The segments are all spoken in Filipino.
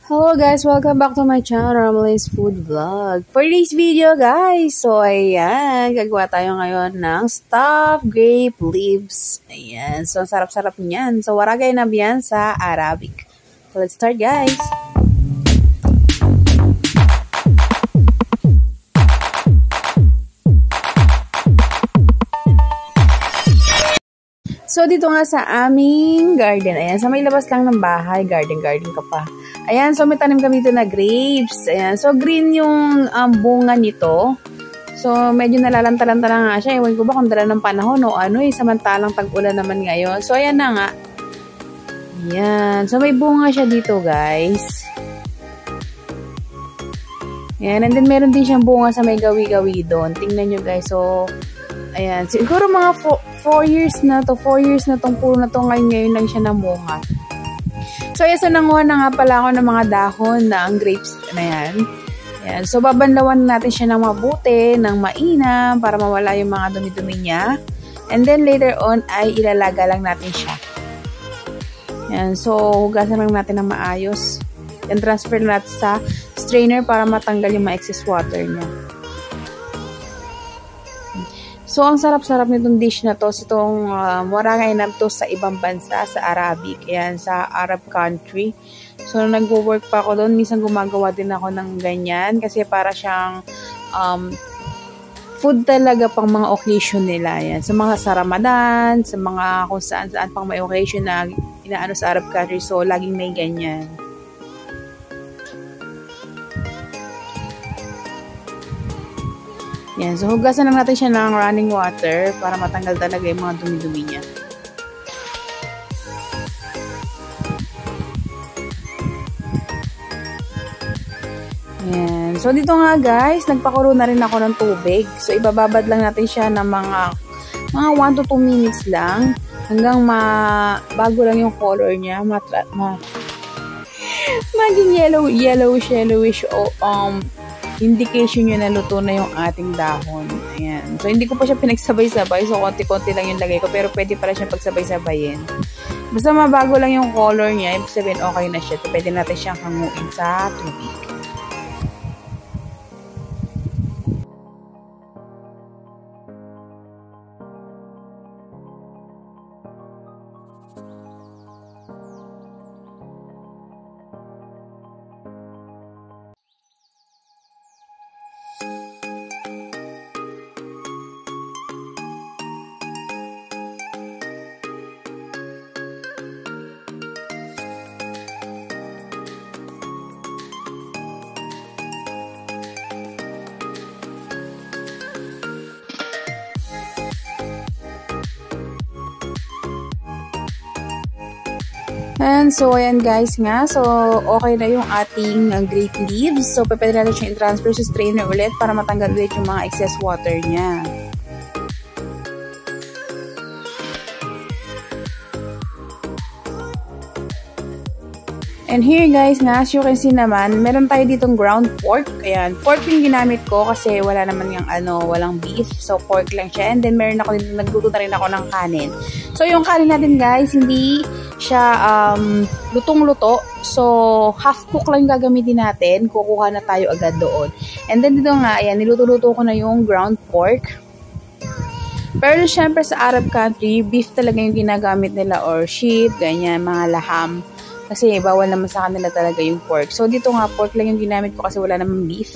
Hello guys, welcome back to my channel, Ramale's Food Vlog. For this video guys, so ayan, gagawa tayo ngayon ng stuffed grape leaves. Ayan, so sarap-sarap niyan. So waragay na biyan sa Arabic. So let's start guys. So, dito nga sa aming garden. Ayan, sa may labas lang ng bahay. Garden ka pa. Ayan, so may tanim kami dito na grapes. Ayan, so green yung bunga nito. So, medyo nalalanta-lanta na nga siya. Ewan ko ba kung dala ng panahon o ano samantalang tag-ulan naman ngayon. So, ayan na nga. Ayan, so may bunga siya dito guys. Ayan, and then meron din siyang bunga sa may gawi-gawi doon. Tingnan nyo guys, so ayan, siguro mga 4 years na to. 4 years na tong puro na to. Ngayon lang siya namunga. So, yes, so nanguha na nga pala ako ng mga dahon na ang grapes na yan. Ayan. So, babanlawan natin siya ng mabuti, ng mainam, para mawala yung mga dumi-dumi niya. And then, later on, ay ilalaga lang natin siya. Ayan. So, hugasan lang natin ng maayos. And transfer natin sa strainer para matanggal yung ma-excess water niya. So, ang sarap-sarap nitong dish na to. So, itong warangay na to sa ibang bansa, sa Arabic. Ayan, sa Arab country. So, nag-work pa ako doon. Minsan gumagawa din ako ng ganyan. Kasi para siyang food talaga pang mga occasion nila. Ayan, sa mga sa Ramadan, sa mga kung saan-saan pang may occasion na inaano sa Arab country. So, laging may ganyan. Yan. So, hugasan lang natin siya ng running water para matanggal talaga yung mga dumi-dumi niya. Yan. So, dito nga guys, nagpakulo na rin ako ng tubig. So, ibababad lang natin siya ng mga 1 to 2 minutes lang hanggang bago lang yung color niya. Maging yellowish o indication nyo na luto na yung ating dahon. Ayan. So, hindi ko pa siya pinagsabay-sabay. So, konti-konti lang yung lagay ko. Pero pwede pala siya pagsabay-sabayin. Basta mabago lang yung color niya. Ibig sabihin, okay na siya. So, pwede natin siyang hanguin sa tubig. And so, ayan guys nga. So, okay na yung ating grape leaves. So, pwede natin siya i-transfer sa strainer ulit para matanggal ulit yung mga excess water niya. And here guys nga, as you can see naman, meron tayo ditong ground pork. Ayan, pork yung ginamit ko kasi wala naman yung walang beef. So, pork lang siya. And then, meron ako din, nagluto na rin ako ng kanin. So, yung kanin natin guys, hindi siya lutong-luto. So, half cook lang gagamitin natin. Kukuha na tayo agad doon. And then, dito nga, ayan, niluto-luto ko na yung ground pork. Pero, syempre, sa Arab country, beef talaga yung ginagamit nila or sheep, ganyan, mga laham. Kasi bawal naman sa kanila talaga yung pork. So, dito nga, pork lang yung ginamit ko kasi wala naman beef.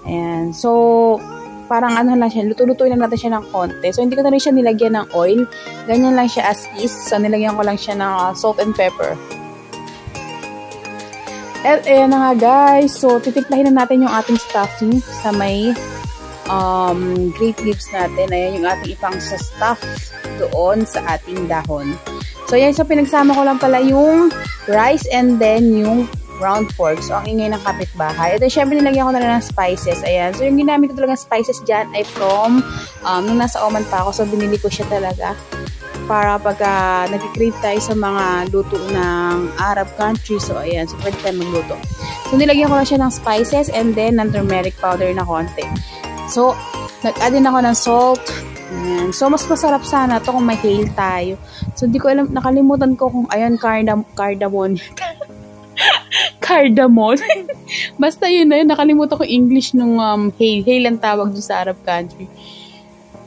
Ayan. So, parang ano lang siya, luto-lutuin lang natin siya ng konti. So, hindi ko na rin siya nilagyan ng oil. Ganyan lang siya as is. So, nilagyan ko lang siya ng salt and pepper. At ayan na nga guys. So, titimplahin na natin yung ating stuffing sa may grape leaves natin. Ayan yung ating ipang sa stuff doon sa ating dahon. So, yan. So, pinagsama ko lang pala yung rice and then yung ground pork. So, ang ingay ng kapitbahay. Ito, syempre, nilagyan ko na lang ng spices. Ayan. So, yung ginamit ko talaga spices dyan ay from nung nasa Oman pa ako. So, binili ko siya talaga para pagka nag-crave tayo sa mga luto ng Arab country. So, ayan. So, pwede tayo magluto. So, nilagyan ko lang siya ng spices and then ng turmeric powder na konti. So, nag-add din ako ng salt. Ayan. So, mas masarap sana to kung may hail tayo. So, di ko alam, nakalimutan ko kung, ayan, cardamom. cardamom. Basta yun na yun. Nakalimutan ko English nung hail. Hail ang tawag doon sa Arab country.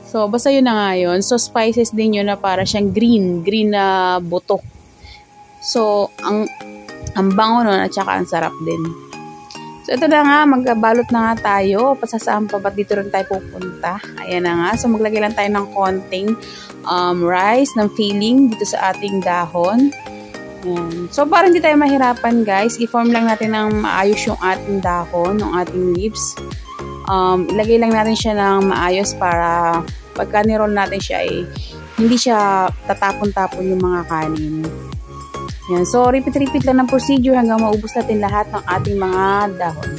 So, basta yun na nga yun. So, spices din yun na para siyang green. Green na buto. So, ang bango nun at saka ang sarap din. So, ito na nga. Magbalot na nga tayo. Pasasaan pa ba dito rin tayo pupunta? Ayan na nga. So, maglagay lang tayo ng konting rice, ng filling dito sa ating dahon. Ayan. So, para hindi tayo mahirapan, guys, i-form lang natin ng maayos yung ating dahon, ng ating leaves. Ilagay lang natin siya ng maayos para pagka ni-roll natin siya hindi siya tatapon-tapon yung mga kanin. Yan. So, repeat lang ng procedure hanggang maubos natin lahat ng ating mga dahon.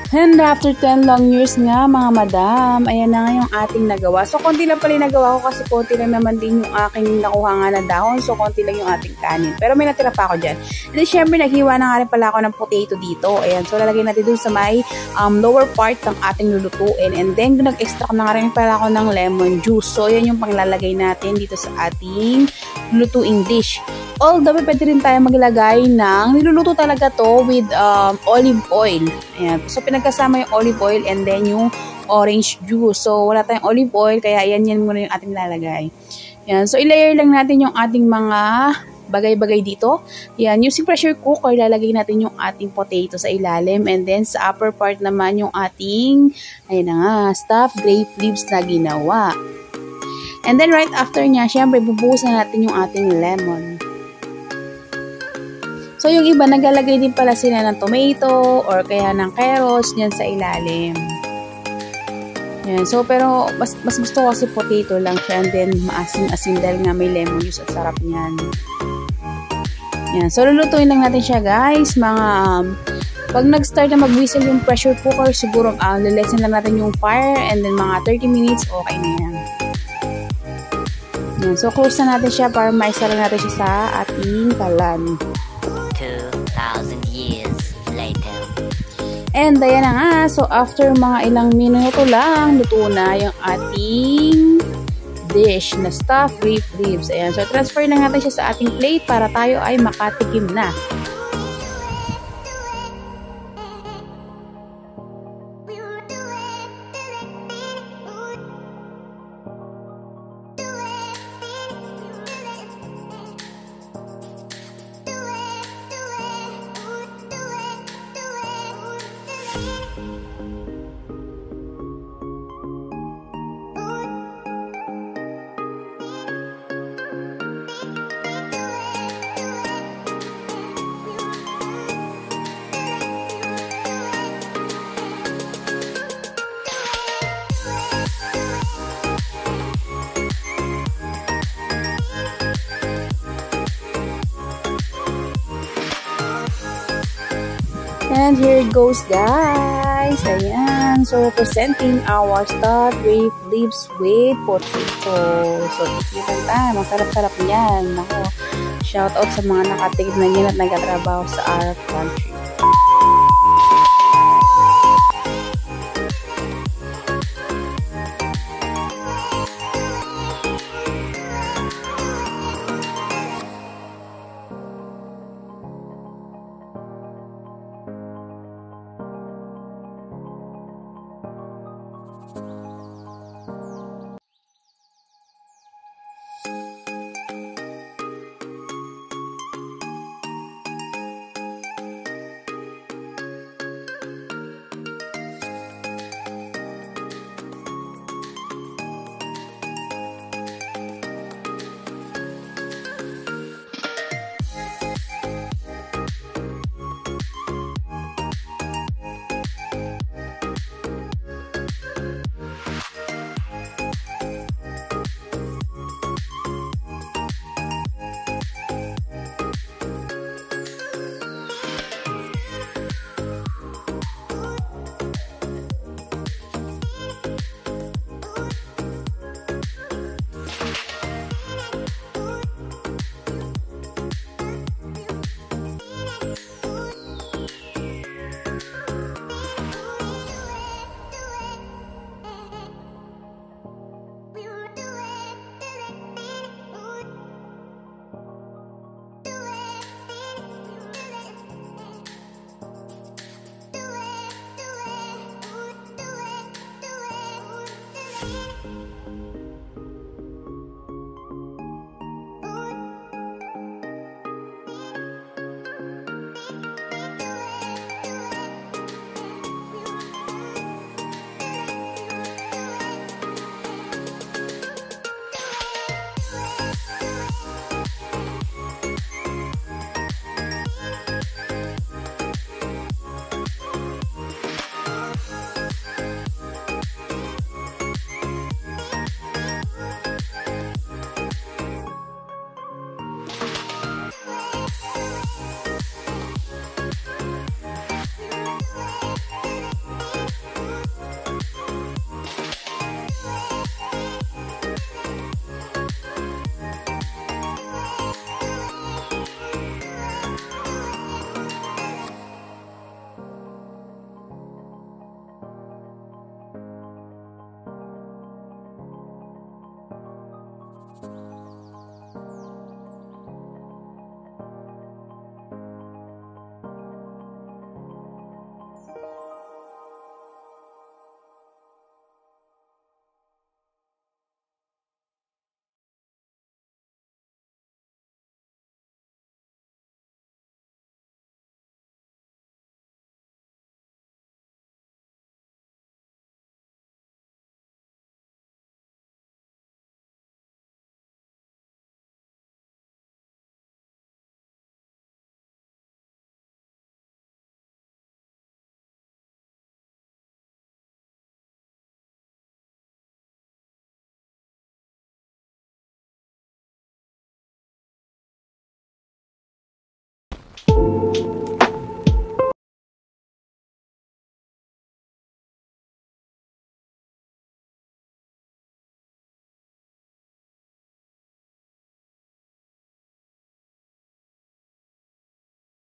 And after 10 long years nga mga madam, ayan na nga yung ating nagawa. So, konti lang pala yung nagawa ko kasi konti lang naman din yung aking nakuha nga na dahon. So, konti lang yung ating kanin. Pero may natira pa ako dyan. And then, syempre, naghiwa na nga rin pala ako ng potato dito. Ayan. So, lalagay natin dun sa may lower part ng ating lulutuin. And then, nag-extract na nga rin pala ako ng lemon juice. So, yan yung panglalagay natin dito sa ating lutuing dish. Although, pwede rin tayo maglagay ng, niluluto talaga to with olive oil. Ayan. So, pinagkasama yung olive oil and then yung orange juice. So, wala tayong olive oil, kaya yan muna yung ating lalagay. Ayan. So, ilayer lang natin yung ating mga bagay-bagay dito. Ayan. Using pressure cooker, lalagay natin yung ating potato sa ilalim. And then, sa upper part naman yung ating, ayan na nga, stuffed grape leaves na ginawa. And then, right after niya, syempre, bubuhos na natin yung ating lemon. So, yung iba, naglalagay din pala sila ng tomato or kaya ng carrots yan sa ilalim. Yan. So, pero mas gusto ko kasi potato lang siya and then maasim-asim dahil nga may lemon juice at sarap niyan. Yan. So, lulutuin lang natin siya, guys. Pag nag-start na mag-whistle yung pressure cooker, siguro lilesen lang natin yung fire and then mga 30 minutes, okay na yan. Yan. So, close na natin siya para maisara natin siya sa ating kalan. 2,000 years later. And ayan na nga, so after mga ilang minuto lang, luto na yung ating dish na stuffed grape leaves. Ayan, so transfer na natin siya sa ating plate para tayo ay makatikim na. And here it goes, guys. Ayan. So, representing our stuffed grape leaves with potato. So, tikipan tayo. Masarap-sarap yan. Ako, shout out sa mga nakatikim na yan at nagtatrabaho sa Arab country.